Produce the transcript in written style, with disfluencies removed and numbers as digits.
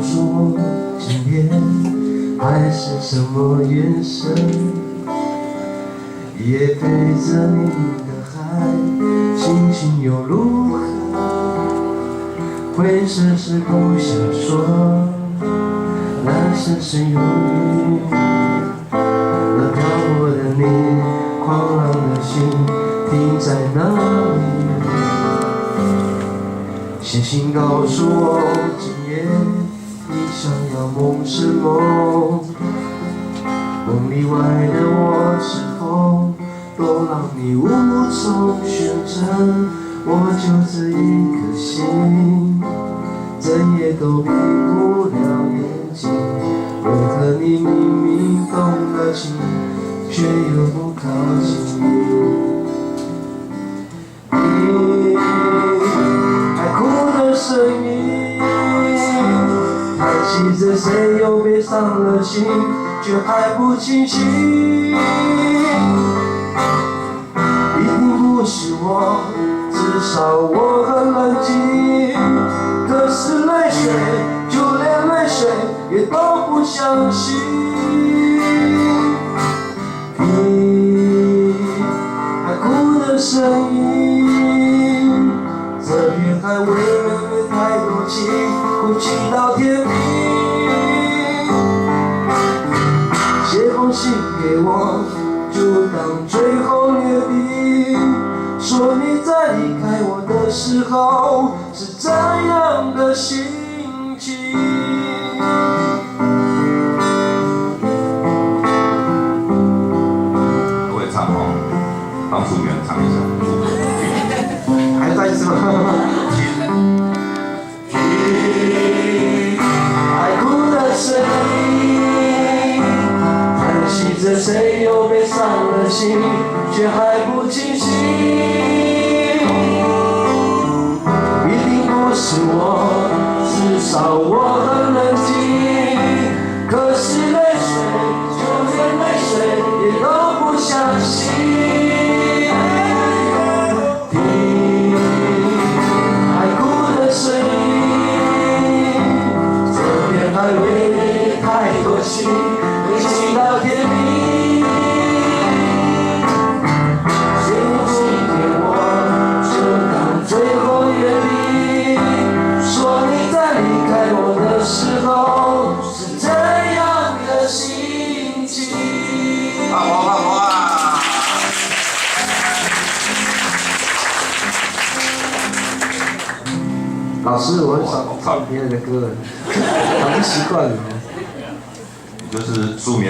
诉我，今天爱是什么颜色？也陪着你的海，心情又如何？灰色是不想说，蓝色是忧郁。那漂泊的你，狂浪的心停在哪里？写信告诉我，今夜你想要梦是梦，梦里外的我是否都让你无从选择？我就这一颗心，整夜都闭不了眼睛。为何你明明动了情，却又不靠近？你还哭的声音，叹息着谁又被伤了心，却还不清醒。一定不是我，至少我很冷静。可是泪水，就连泪水也都不相信。你还哭的声音，这片海未免太多情，哭泣到天明。写封信给我，就当最后约定，说你在离开我的时候是这样的心情。各位唱哦，帮组员唱一下。还在是吗？爱哭的声音，叹息着谁又被伤了心，却还不清醒。一定不是我，至少我很冷静。可是泪水，就连泪水也都不相信。还为太多情，哭泣到天明。写信给我，就当最后约定，说你在离开我的时候是这样的心情。好！老师，我很少唱别人的歌，唱不习惯了。你就是助眠。